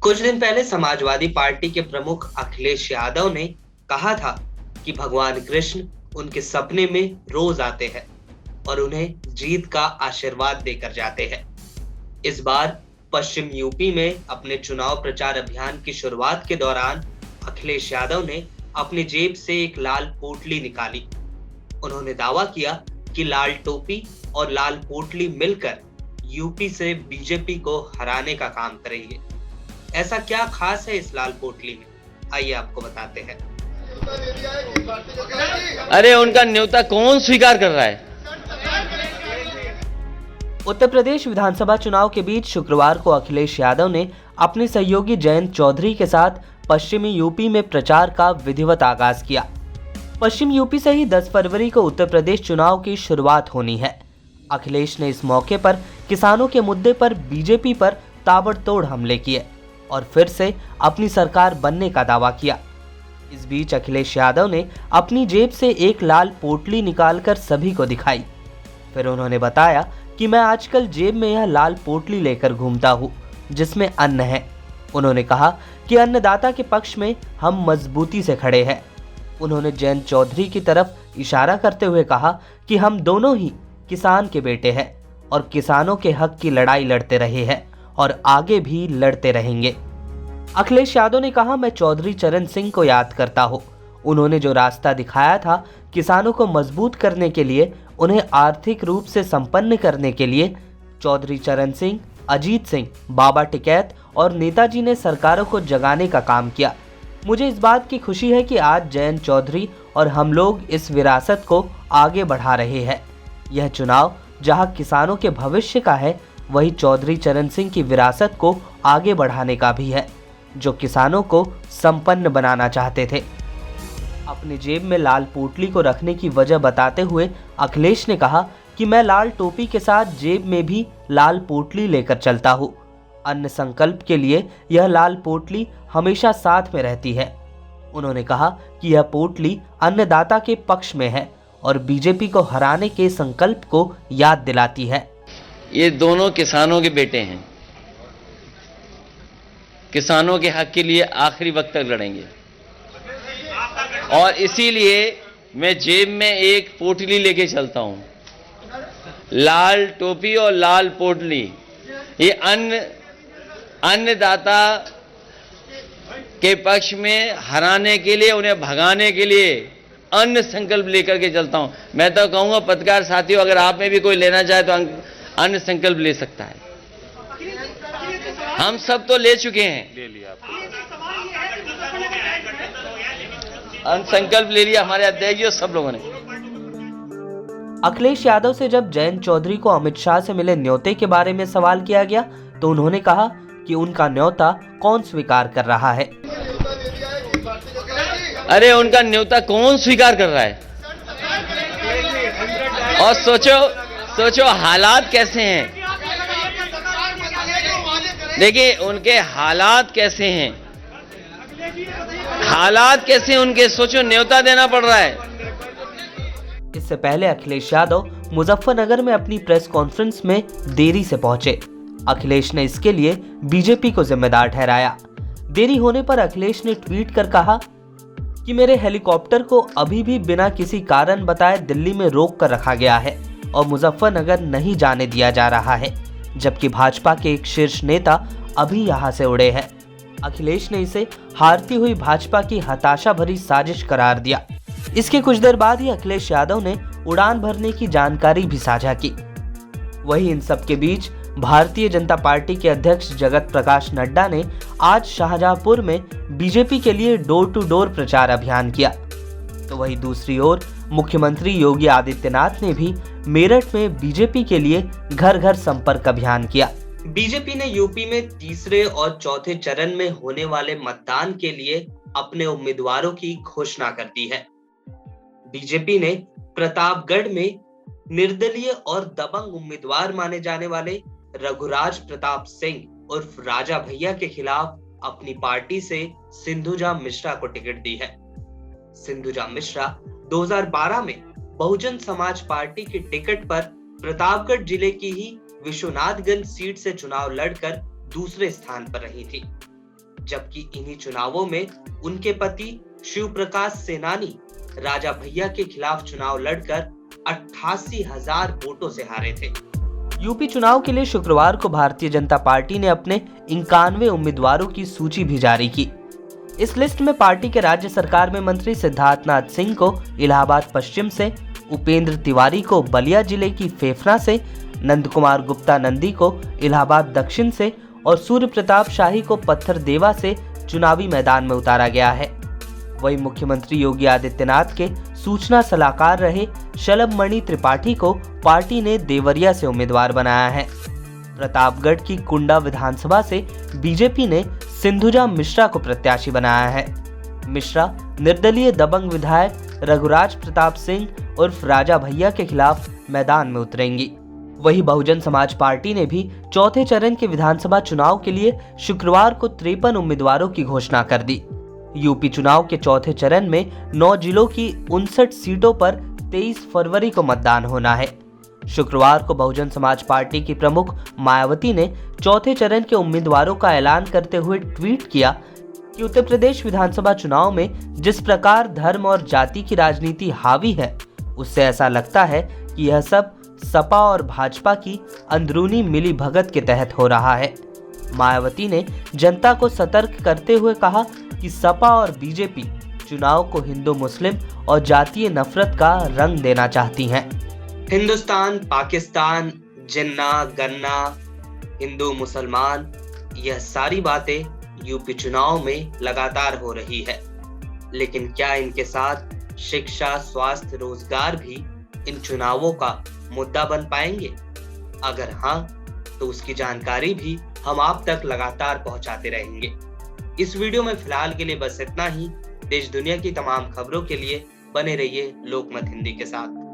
कुछ दिन पहले समाजवादी पार्टी के प्रमुख अखिलेश यादव ने कहा था कि भगवान कृष्ण उनके सपने में रोज आते हैं और उन्हें जीत का आशीर्वाद देकर जाते हैं। इस बार पश्चिम यूपी में अपने चुनाव प्रचार अभियान की शुरुआत के दौरान अखिलेश यादव ने अपनी जेब से एक लाल पोटली निकाली। उन्होंने दावा किया कि लाल टोपी और लाल पोटली मिलकर यूपी से बीजेपी को हराने का काम करेंगे। ऐसा क्या खास है इस लाल पोटली में, आइए आपको बताते हैं। अरे उनका न्योता कौन स्वीकार कर रहा है? उत्तर प्रदेश विधानसभा चुनाव के बीच शुक्रवार को अखिलेश यादव ने अपने सहयोगी जयंत चौधरी के साथ पश्चिमी यूपी में प्रचार का विधिवत आगाज किया। पश्चिम यूपी से ही 10 फरवरी को उत्तर प्रदेश चुनाव की शुरुआत होनी है। अखिलेश ने इस मौके पर किसानों के मुद्दे पर बीजेपी पर ताबड़तोड़ हमले किए और फिर से अपनी सरकार बनने का दावा किया। इस बीच अखिलेश यादव ने अपनी जेब से एक लाल पोटली निकालकर सभी को दिखाई। फिर उन्होंने बताया कि मैं आजकल जेब में यह लाल पोटली लेकर घूमता हूँ जिसमें अन्न है। उन्होंने कहा कि अन्नदाता के पक्ष में हम मजबूती से खड़े हैं। उन्होंने जयंत चौधरी की तरफ इशारा करते हुए कहा कि हम दोनों ही किसान के बेटे हैं और किसानों के हक की लड़ाई लड़ते रहे हैं और आगे भी लड़ते रहेंगे। अखिलेश यादव ने कहा, मैं चौधरी चरण सिंह को याद करता हूँ। उन्होंने जो रास्ता दिखाया था किसानों को मजबूत करने के लिए, उन्हें आर्थिक रूप से संपन्न करने के लिए, चौधरी चरण सिंह, अजीत सिंह, बाबा टिकैत और नेताजी ने सरकारों को जगाने का काम किया। मुझे इस बात की खुशी है कि आज जयंत चौधरी और हम लोग इस विरासत को आगे बढ़ा रहे हैं। यह चुनाव जहां किसानों के भविष्य का है, वही चौधरी चरण सिंह की विरासत को आगे बढ़ाने का भी है, जो किसानों को संपन्न बनाना चाहते थे। अपनी जेब में लाल पोटली को रखने की वजह बताते हुए अखिलेश ने कहा कि मैं लाल टोपी के साथ जेब में भी लाल पोटली लेकर चलता हूँ। अन्न संकल्प के लिए यह लाल पोटली हमेशा साथ में रहती है। उन्होंने कहा कि यह पोटली अन्नदाता के पक्ष में है और बीजेपी को हराने के संकल्प को याद दिलाती है। ये दोनों किसानों के बेटे हैं, किसानों के हक के लिए आखिरी वक्त तक लड़ेंगे और इसीलिए मैं जेब में एक पोटली लेके चलता हूं, लाल टोपी और लाल पोटली। ये अन्नदाता के पक्ष में हराने के लिए, उन्हें भगाने के लिए अन्न संकल्प लेकर के चलता हूं। मैं तो कहूंगा पत्रकार साथियों, अगर आप में भी कोई लेना चाहे तो अन्न संकल्प ले सकता है। हम सब तो ले चुके हैं, ले लिया अन्न संकल्प ले लिया हमारे अध्यक्ष जी और सब लोगों ने। अखिलेश यादव से जब जयंत चौधरी को अमित शाह से मिले न्योते के बारे में सवाल किया गया तो उन्होंने कहा कि उनका न्योता कौन स्वीकार कर रहा है। अरे उनका न्योता कौन स्वीकार कर रहा है? और सोचो हालात कैसे हैं। देखिए उनके हालात कैसे हैं, हालात कैसे उनके, सोचो न्योता देना पड़ रहा है। इससे पहले अखिलेश यादव मुजफ्फरनगर में अपनी प्रेस कॉन्फ्रेंस में देरी से पहुंचे। अखिलेश ने इसके लिए बीजेपी को जिम्मेदार ठहराया। देरी होने पर अखिलेश ने ट्वीट कर कहा कि मेरे हेलीकॉप्टर को अभी भी बिना किसी कारण बताए दिल्ली में रोक कर रखा गया है और मुजफ्फरनगर नहीं जाने दिया जा रहा है, जबकि भाजपा के एक शीर्ष नेता अभी यहां से उड़े हैं। अखिलेश ने इसे हारती हुई भाजपा की हताशा भरी साजिश करार दिया। इसके कुछ देर बाद ही अखिलेश यादव ने उड़ान भरने की जानकारी भी साझा की। वहीं इन सब के बीच भारतीय जनता पार्टी के अध्यक्ष जगत प्रकाश नड्डा ने आज शाहजहांपुर में बीजेपी के लिए डोर टू डोर प्रचार अभियान किया। तो वहीं दूसरी ओर मुख्यमंत्री योगी आदित्यनाथ ने भी मेरठ में बीजेपी के लिए घर घर संपर्क अभियान किया। बीजेपी ने यूपी में तीसरे और चौथे चरण में होने वाले मतदान के लिए अपने उम्मीदवारों की घोषणा कर दी है। बीजेपी ने प्रतापगढ़ में निर्दलीय और दबंग उम्मीदवार माने जाने वाले रघुराज प्रताप सिंह उर्फ राजा भैया के खिलाफ अपनी पार्टी से सिंधुजा मिश्रा को टिकट दी है। सिंधुजा मिश्रा 2012 में बहुजन समाज पार्टी की टिकट पर प्रतापगढ़ जिले की ही विश्वनाथगंज सीट से चुनाव लड़कर दूसरे स्थान पर रही थी। जबकि इन्हीं चुनावों में उनके पति शिव प्रकाश सेनानी राजा भैया के खिलाफ चुनाव लड़कर 88,000 वोटों से हारे थे। यूपी चुनाव के लिए शुक्रवार को भारतीय जनता पार्टी ने अपने 91 उम्मीदवारों की सूची भी जारी की। इस लिस्ट में पार्टी के राज्य सरकार में मंत्री सिद्धार्थनाथ सिंह को इलाहाबाद पश्चिम से, उपेंद्र तिवारी को बलिया जिले की फेफना से, नंद कुमार गुप्ता नंदी को इलाहाबाद दक्षिण से और सूर्य प्रताप शाही को पत्थरदेवा से चुनावी मैदान में उतारा गया है। वहीं मुख्यमंत्री योगी आदित्यनाथ के सूचना सलाहकार रहे शलभमणि त्रिपाठी को पार्टी ने देवरिया से उम्मीदवार बनाया है। प्रतापगढ़ की कुंडा विधानसभा से बीजेपी ने सिंधुजा मिश्रा को प्रत्याशी बनाया है। मिश्रा निर्दलीय दबंग विधायक रघुराज प्रताप सिंह उर्फ राजा भैया के खिलाफ मैदान में उतरेंगी। वहीं बहुजन समाज पार्टी ने भी चौथे चरण के विधानसभा चुनाव के लिए शुक्रवार को 53 उम्मीदवारों की घोषणा कर दी। यूपी चुनाव के चौथे चरण में 9 जिलों की 59 सीटों पर 23 फरवरी को मतदान होना है। शुक्रवार को बहुजन समाज पार्टी की प्रमुख मायावती ने चौथे चरण के उम्मीदवारों का ऐलान करते हुए ट्वीट किया कि उत्तर प्रदेश विधानसभा चुनाव में जिस प्रकार धर्म और जाति की राजनीति हावी है, उससे ऐसा लगता है कि यह सब सपा और भाजपा की अंदरूनी मिली भगत के तहत हो रहा है। मायावती ने जनता को सतर्क करते हुए कहा कि सपा और बीजेपी चुनाव को हिंदू मुस्लिम और जातीय नफरत का रंग देना चाहती हैं। हिंदुस्तान, पाकिस्तान, जिन्ना, गन्ना, हिंदू मुसलमान, यह सारी बातें यूपी चुनाव में लगातार हो रही है। लेकिन क्या इनके साथ शिक्षा, स्वास्थ्य, रोजगार भी इन चुनावों का मुद्दा बन पाएंगे? अगर हाँ, तो उसकी जानकारी भी हम आप तक लगातार पहुंचाते रहेंगे। इस वीडियो में फिलहाल के लिए बस इतना ही। देश दुनिया की तमाम खबरों के लिए बने रहिए लोकमत हिंदी के साथ।